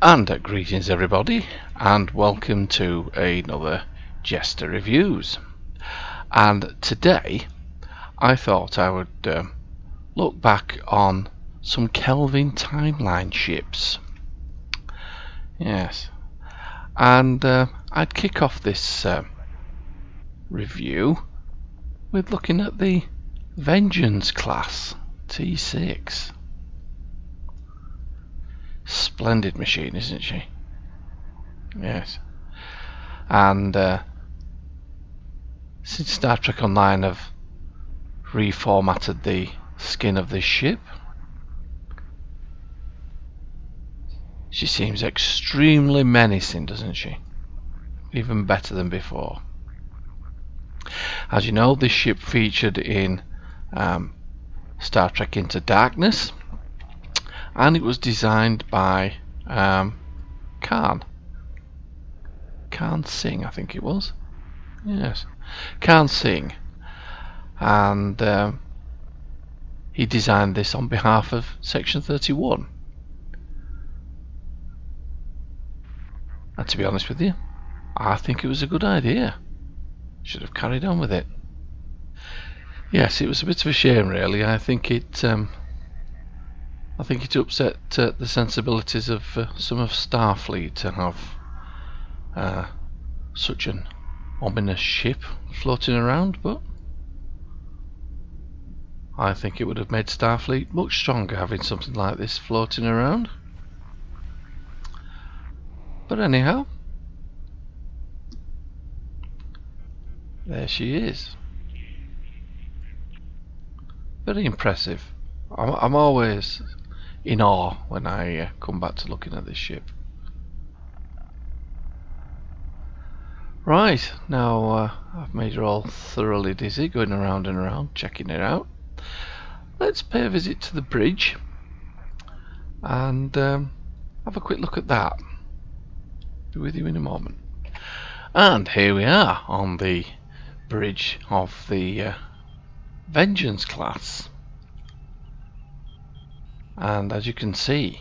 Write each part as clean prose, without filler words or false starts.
And greetings everybody, and welcome to another JeSter Reviews. And today I thought I would look back on some Kelvin timeline ships. Yes, and I'd kick off this review with looking at the Vengeance class T6. Splendid machine, isn't she? Yes. And since Star Trek Online have reformatted the skin of this ship, she seems extremely menacing, doesn't she? Even better than before. As you know, this ship featured in Star Trek Into Darkness, and it was designed by Khan Singh, I think it was. Yes, Khan Singh, and he designed this on behalf of Section 31. And to be honest with you, I think it was a good idea. Should have carried on with it. Yes, it was a bit of a shame, really. I think it upset the sensibilities of some of Starfleet to have such an ominous ship floating around, but I think it would have made Starfleet much stronger having something like this floating around. But anyhow, there she is. Very impressive. I'm always in awe when I come back to looking at this ship. Right, now I've made her all thoroughly dizzy going around and around checking it out. Let's pay a visit to the bridge and have a quick look at that. Be with you in a moment. And here we are on the bridge of the Vengeance class, and as you can see,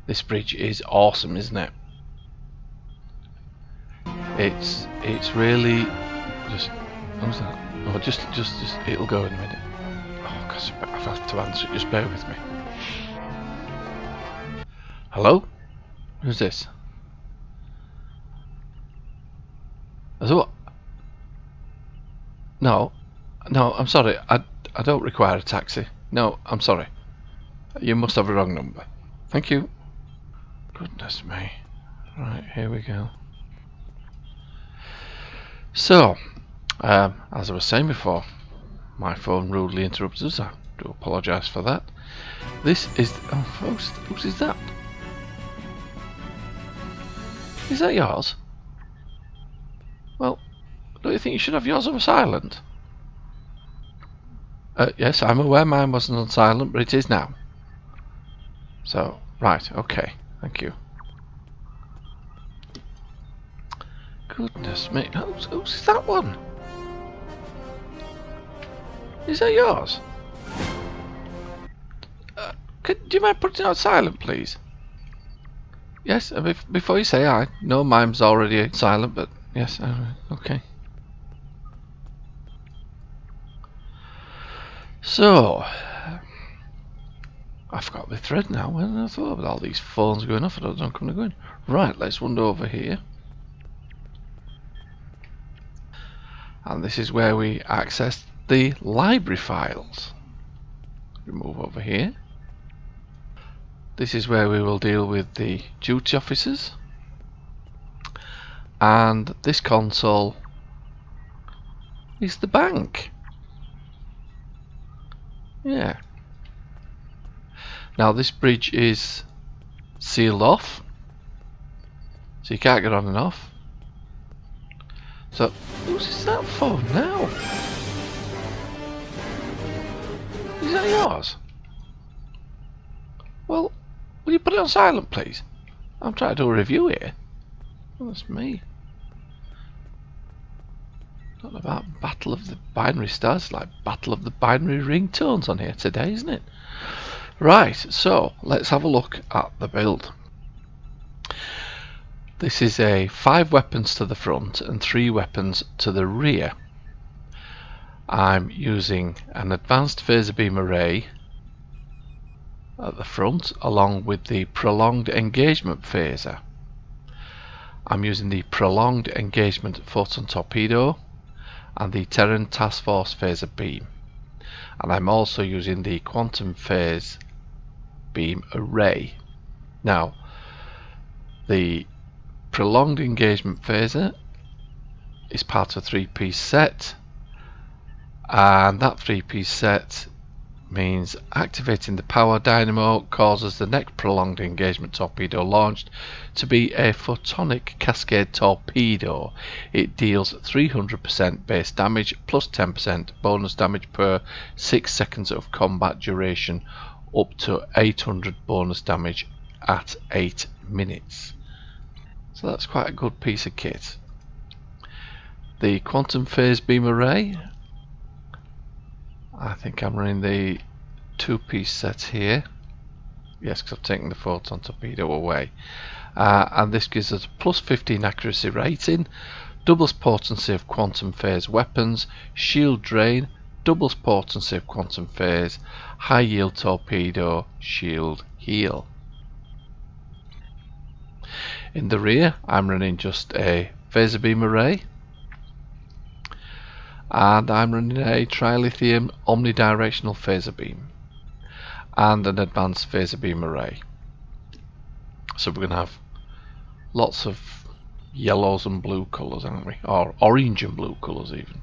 this bridge is awesome, isn't it? It's really just, what's that? Oh, just it'll go in a minute. Oh gosh, I have to answer it. Just bear with me. Hello? Who's this? Is it what? No, I'm sorry. I don't require a taxi. No, I'm sorry. You must have a wrong number. Thank you. Goodness me. Right, here we go. So, as I was saying before, my phone rudely interrupted us. I do apologise for that. This is... oh, whose is that? Is that yours? Well, don't you think you should have yours on silent? Yes, I'm aware mine wasn't on silent, but it is now. So, right, okay, thank you. Goodness me, who's that one? Is that yours? Do you mind putting it on silent, please? Yes, before you say I know mine's already silent, but yes, okay. So, I forgot the thread now. When I thought with all these phones going off, I don't know where I'm going. Right, let's wander over here. And this is where we access the library files. We move over here. This is where we will deal with the duty officers. And this console is the bank. Yeah. Now this bridge is sealed off, so you can't get on and off. So, whose that phone now? Is that yours? Well, will you put it on silent, please? I'm trying to do a review here. Oh, that's me. Not about Battle of the Binary Stars, like Battle of the Binary Ringtones on here today, isn't it? Right, so let's have a look at the build. This is a 5 weapons to the front and 3 weapons to the rear. I'm using an advanced phaser beam array at the front along with the prolonged engagement phaser. I'm using the prolonged engagement photon torpedo and the Terran Task Force phaser beam, and I'm also using the quantum phase beam array. Now, the prolonged engagement phaser is part of a 3-piece set, and that 3-piece set means activating the power dynamo causes the next prolonged engagement torpedo launched to be a photonic cascade torpedo. It deals 300% base damage plus 10% bonus damage per 6 seconds of combat duration, up to 800 bonus damage at 8 minutes. So that's quite a good piece of kit. The quantum phase beam array, I think I'm running the 2-piece set here. Yes, because I've taken the photon torpedo away. And this gives us a plus 15 accuracy rating, doubles potency of quantum phase weapons, shield drain, doubles potency of quantum phase, high yield torpedo, shield heal. In the rear, I'm running just a phaser beam array, and I'm running a trilithium omnidirectional phaser beam and an advanced phaser beam array. So we're going to have lots of yellows and blue colours, aren't we? Or orange and blue colours even.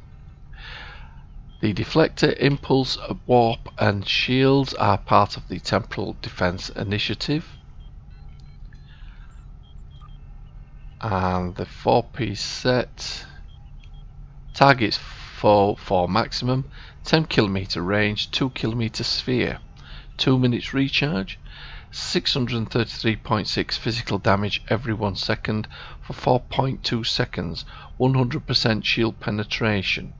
The deflector, impulse, warp and shields are part of the Temporal Defence Initiative. And the 4-piece set targets for maximum 10 km range, 2 km sphere, 2 minutes recharge, 633.6 physical damage every 1 second for 4.2 seconds, 100% shield penetration,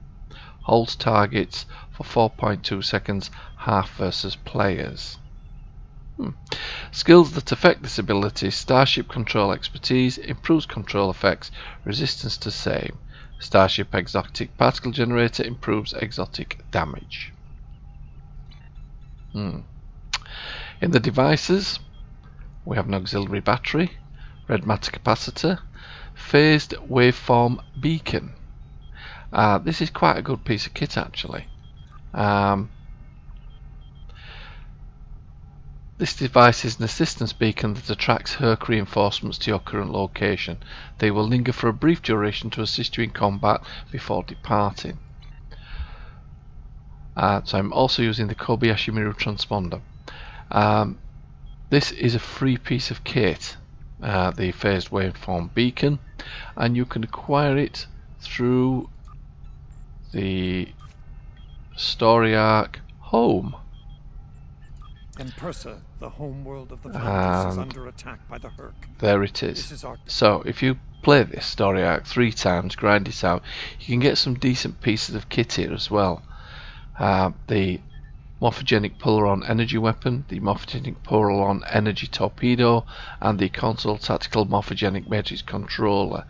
holds targets for 4.2 seconds, half versus players. Skills that affect this ability: Starship control expertise, improves control effects, resistance to same. Starship exotic particle generator improves exotic damage. In the devices, we have an auxiliary battery, red matter capacitor, phased waveform beacon. This is quite a good piece of kit actually. This device is an assistance beacon that attracts Herc reinforcements to your current location. They will linger for a brief duration to assist you in combat before departing. So I'm also using the Kobayashi Miru transponder. This is a free piece of kit, the phased waveform beacon, and you can acquire it through the story arc Home. And Persa, the home world of the Founders, is under attack by the Herc. There it is. So if you play this story arc 3 times, grind it out, you can get some decent pieces of kit here as well. The morphogenic Polaron energy weapon, the morphogenic Polaron energy torpedo, and the console tactical morphogenic matrix controller.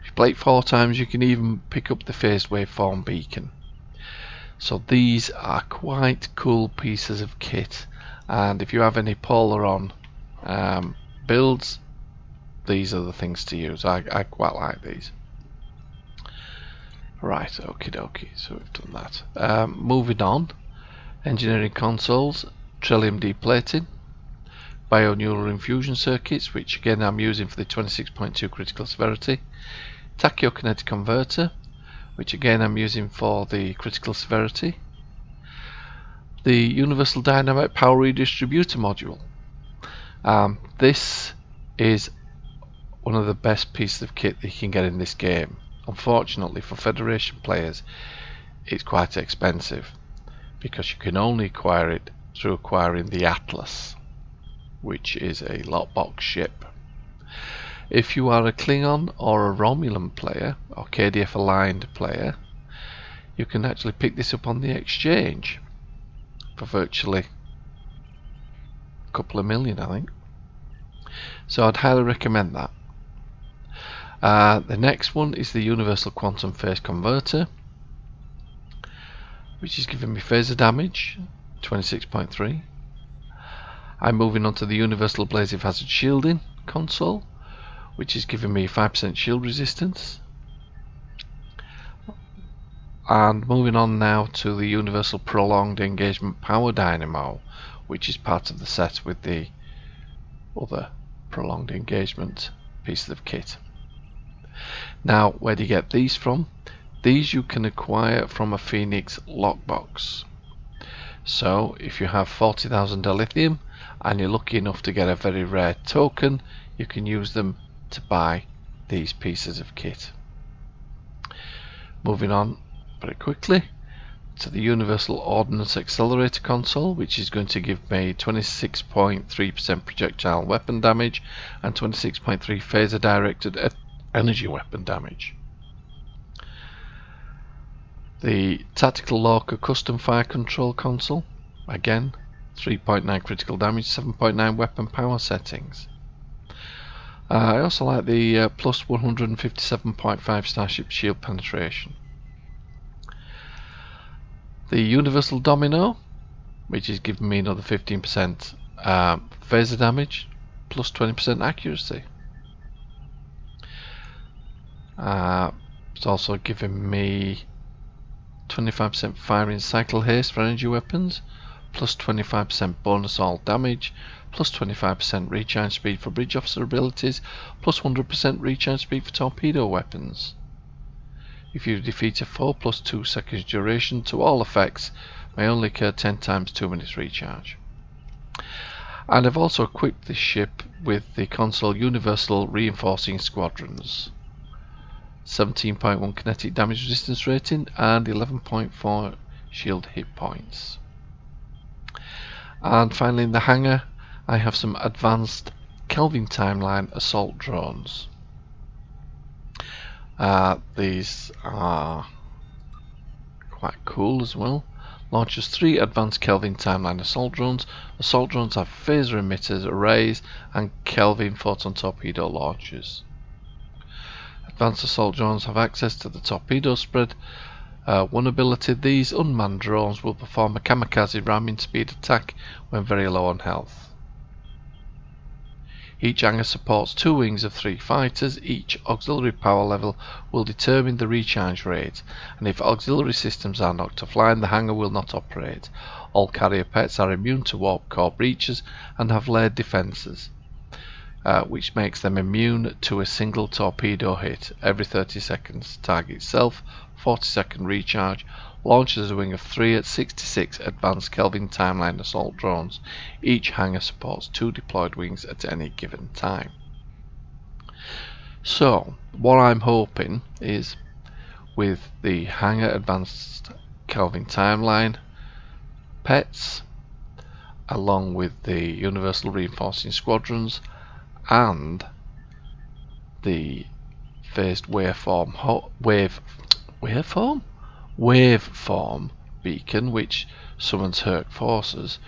If you play it 4 times, you can even pick up the phased waveform beacon. So these are quite cool pieces of kit, and if you have any Polaron builds, these are the things to use. I quite like these. Right, okie dokie, so we've done that. Moving on, engineering consoles, Trillium deplating, bioneural infusion circuits, which again I'm using for the 26.2 critical severity, tachyokinetic converter, which again I'm using for the critical severity, the universal dynamic power redistributor module. This is one of the best pieces of kit that you can get in this game. Unfortunately for Federation players, it's quite expensive because you can only acquire it through acquiring the Atlas, which is a lockbox ship. If you are a Klingon or a Romulan player or KDF aligned player, you can actually pick this up on the exchange for virtually couple of million, I think. So I'd highly recommend that. The next one is the Universal Quantum Phase Converter, which is giving me phaser damage, 26.3. I'm moving on to the Universal Abrasive Hazard Shielding console, which is giving me 5% shield resistance. And moving on now to the Universal Prolonged Engagement Power Dynamo, which is part of the set with the other prolonged engagement pieces of kit. Now, where do you get these from? These you can acquire from a Phoenix lockbox. So if you have 40,000 dilithium and you're lucky enough to get a very rare token, you can use them to buy these pieces of kit. Moving on very quickly to the Universal Ordnance Accelerator console, which is going to give me 26.3% projectile weapon damage and 26.3 phaser directed energy weapon damage. The Tactical Lorca Custom Fire Control console, again 3.9 critical damage, 7.9 weapon power settings. I also like the plus 157.5 Starship shield penetration. The Universal Domino, which is giving me another 15% phaser damage, plus 20% accuracy. It's also giving me 25% firing cycle haste for energy weapons, plus 25% bonus all damage, plus 25% recharge speed for bridge officer abilities, plus 100% recharge speed for torpedo weapons. If you defeat a foe, plus 2 seconds duration to all effects, may only occur 10 times 2 minutes recharge. And I've also equipped this ship with the console Universal Reinforcing Squadrons. 17.1 kinetic damage resistance rating and 11.4 shield hit points. And finally in the hangar I have some advanced Kelvin timeline assault drones. These are quite cool as well. Launches 3 advanced Kelvin timeline assault drones. Assault drones have phaser emitters, arrays and Kelvin photon torpedo launchers. Advanced assault drones have access to the torpedo spread. One ability, these unmanned drones will perform a kamikaze ramming speed attack when very low on health. Each hangar supports 2 wings of 3 fighters. Each auxiliary power level will determine the recharge rate, and if auxiliary systems are knocked offline, the hangar will not operate. All carrier pets are immune to warp core breaches and have layered defences, which makes them immune to a single torpedo hit every 30 seconds. Target self, 40-second recharge. Launches a wing of 3 at 66 advanced Kelvin timeline assault drones. Each hangar supports 2 deployed wings at any given time. So what I'm hoping is, with the hangar advanced Kelvin timeline pets, along with the Universal Reinforcing Squadrons and the phased waveform beacon, which summons Herc forces,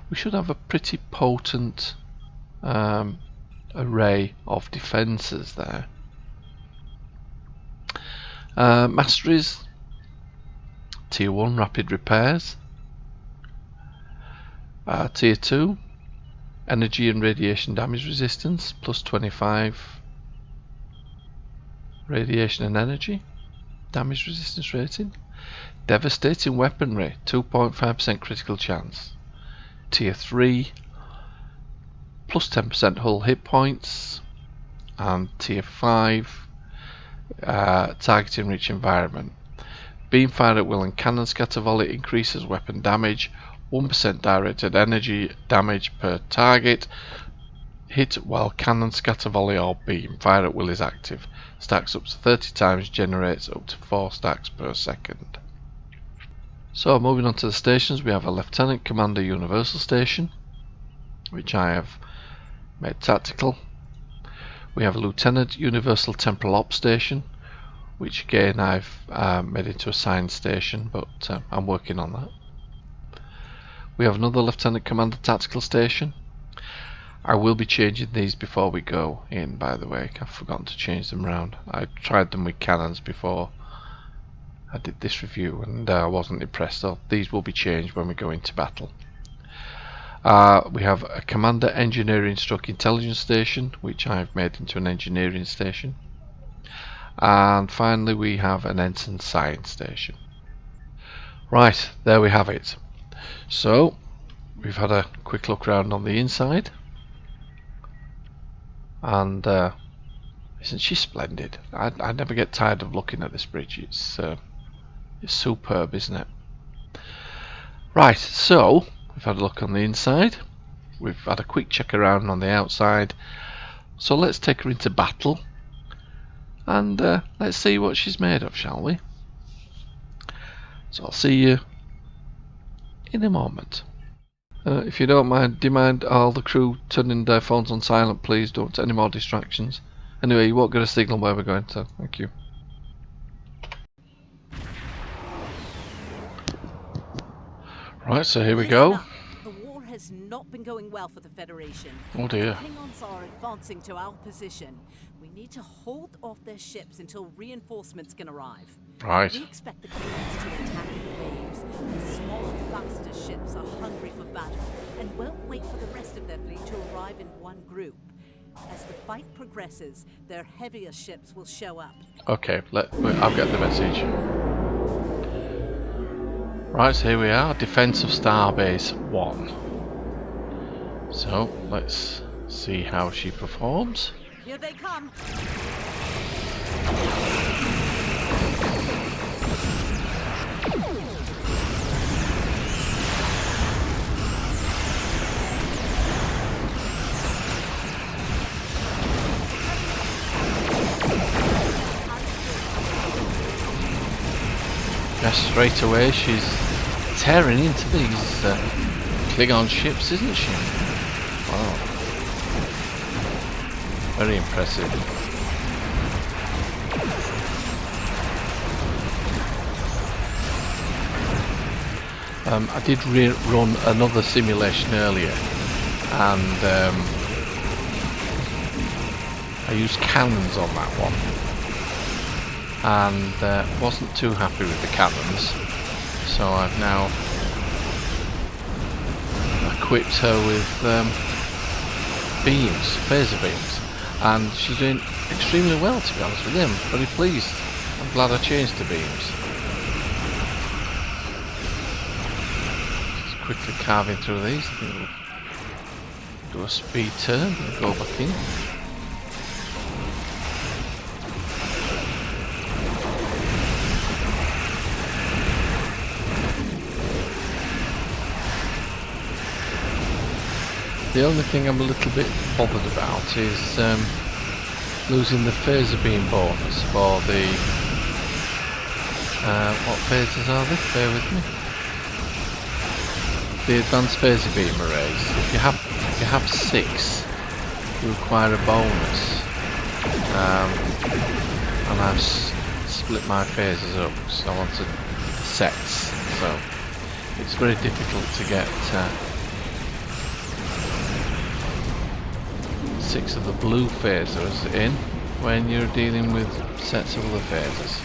we should have a pretty potent array of defences there. Masteries: Tier 1 rapid repairs, Tier 2 energy and radiation damage resistance, plus 25 radiation and energy damage resistance rating. Devastating weaponry, 2.5% critical chance. Tier 3 plus 10% hull hit points. And Tier 5 targeting rich environment. Beam fire at will and cannon scatter volley increases weapon damage, 1% directed energy damage per target hit while cannon scatter volley or beam fire at will is active. Stacks up to 30 times, generates up to 4 stacks per second. So moving on to the stations, we have a Lieutenant Commander Universal Station, which I have made tactical. We have a Lieutenant Universal Temporal Ops Station, which again I've made into a science station, but I'm working on that. We have another Lieutenant Commander Tactical Station, I will be changing these before we go in, by the way. I've forgotten to change them around. I tried them with cannons before I did this review and I wasn't impressed, so these will be changed when we go into battle. We have a Commander Engineering Stroke Intelligence Station, which I've made into an engineering station. And finally we have an Ensign Science Station. Right, there we have it. So, we've had a quick look around on the inside. And isn't she splendid? I never get tired of looking at this bridge. It's superb, isn't it? Right, so we've had a look on the inside. We've had a quick check around on the outside. So let's take her into battle. And let's see what she's made of, shall we? So I'll see you in a moment. If you don't mind, do you mind all the crew turning their phones on silent, please? Don't want any more distractions. Anyway, you won't get a signal where we're going, so thank you. Right, so here we go. The war has not been going well for the Federation. Oh dear. The Klingons are advancing to our position. We need to hold off their ships until reinforcements can arrive. Right. We expect the Klingons to attack in waves. The smaller, faster ships are hungry for battle and won't wait for the rest of their fleet to arrive in one group. As the fight progresses, their heavier ships will show up. Okay, I'll get the message. Right, so here we are, Defense of Starbase 1. So, let's see how she performs. Here they come! Yes, straight away she's tearing into these Klingon ships, isn't she? Wow. Very impressive. I did run another simulation earlier, and I used cannons on that one, and wasn't too happy with the cannons, so I've now equipped her with beams, phaser beams, and she's doing extremely well, to be honest with him. Very pleased. I'm glad I changed to beams. Just quickly carving through these. I think we'll do a speed turn and go back in. The only thing I'm a little bit bothered about is losing the phaser beam bonus for the what phasers are they? Bear with me. The advanced phaser beam arrays. If you have 6, you require a bonus, and I've split my phasers up because I wanted sets, so it's very difficult to get 6 of the blue phasers in when you're dealing with sets of other phasers.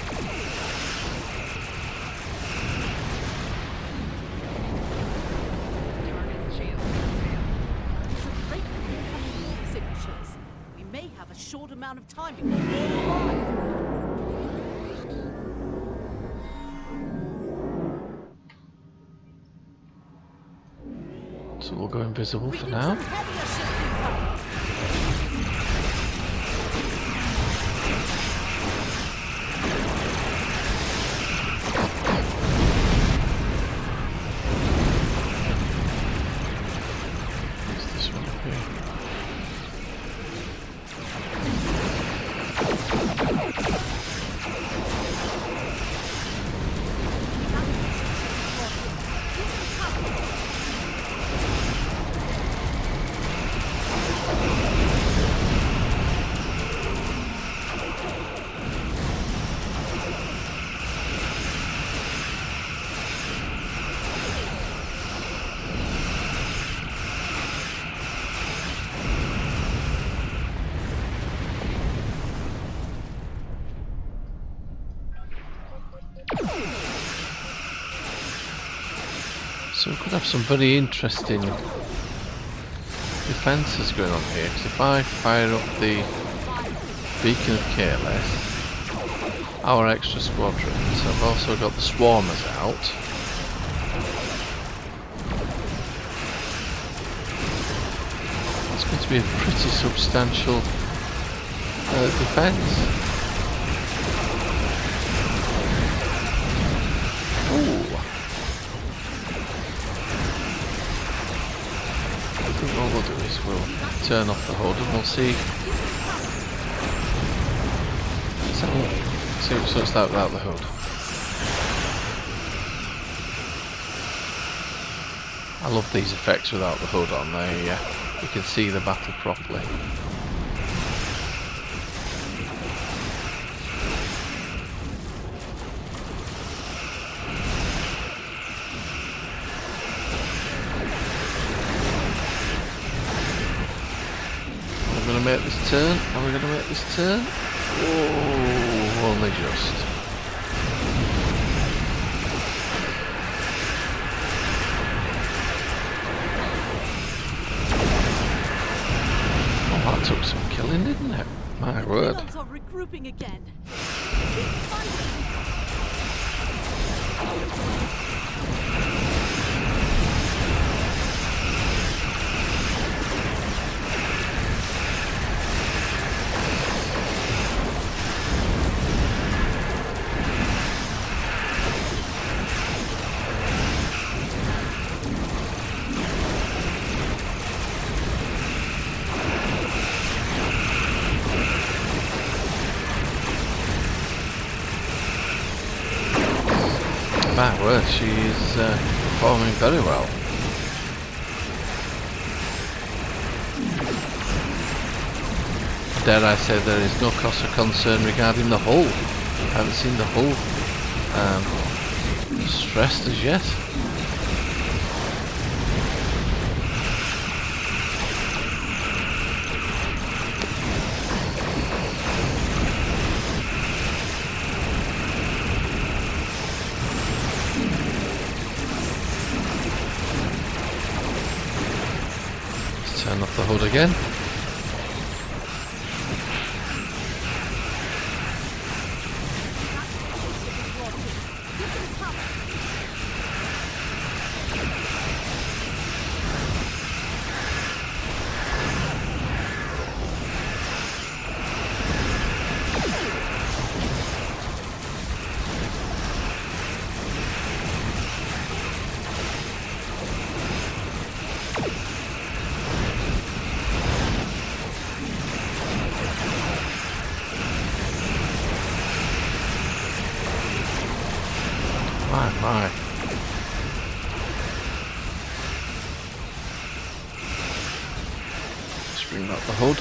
Signatures. We may have a short amount of time before they arrive. So we'll go invisible for now. So we could have some very interesting defences going on here, because if I fire up the beacon of careless, our extra squadrons, I've also got the swarmers out. It's going to be a pretty substantial defence. Ooh. I think what we'll do is we'll turn off the hood and we'll see. Let's have a look. See what sorts out without the hood. I love these effects without the hood on. You can see the battle properly. Are we going to make this turn? Are we going to make this turn? Oh, only just. Oh, that took some killing, didn't it? My word. Humans are regrouping again. My word, she's performing very well. Dare I say there is no cause for concern regarding the hull. I haven't seen the hull stressed as yet. Turn off the hood again. My. Let's bring back the hood.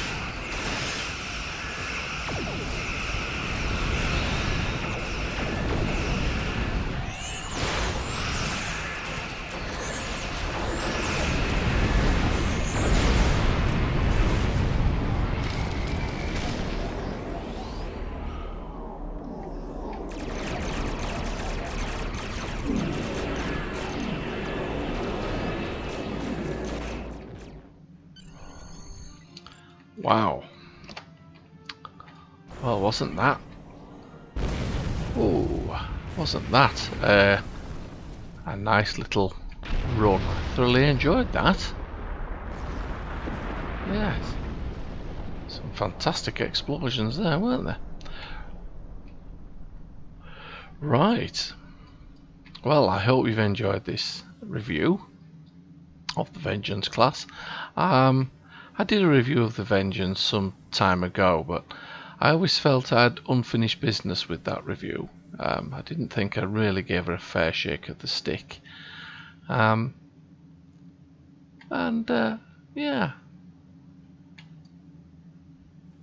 Wow. Well, wasn't that? Oh, wasn't that a nice little run? Thoroughly enjoyed that. Yes. Some fantastic explosions there, weren't there? Right. Well, I hope you've enjoyed this review of the Vengeance class. I did a review of the Vengeance some time ago, but I always felt I had unfinished business with that review. I didn't think I really gave her a fair shake of the stick. Yeah,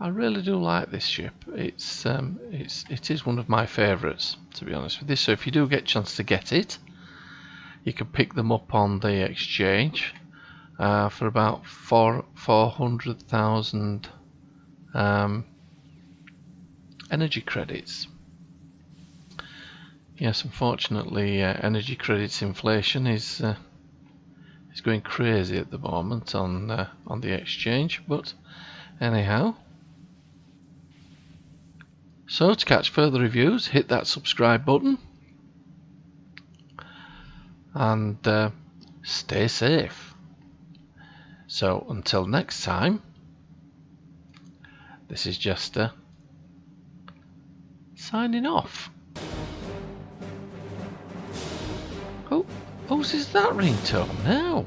I really do like this ship. It is one of my favourites, to be honest with you. So if you do get a chance to get it, you can pick them up on the exchange for about 400,000 energy credits. Yes, unfortunately, energy credits inflation is going crazy at the moment on the exchange. But anyhow, so to catch further reviews, hit that subscribe button and stay safe. So until next time, this is JeSter signing off. Oh, whose is that ringtone now?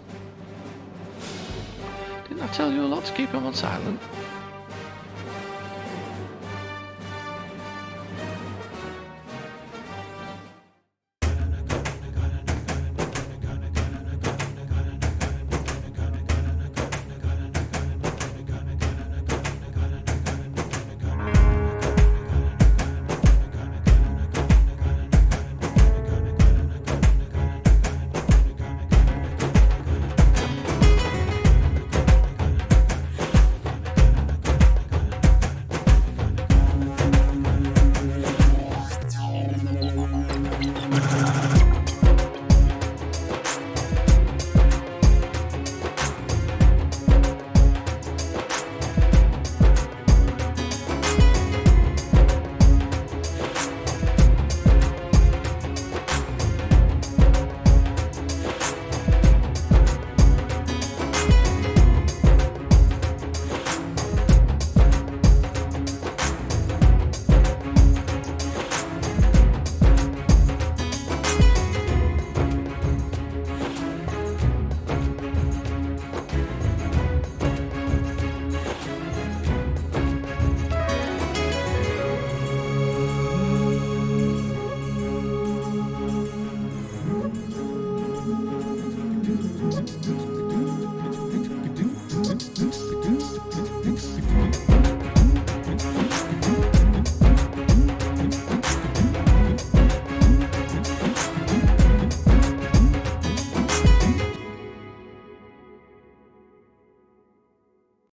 Didn't I tell you a lot to keep him on silent?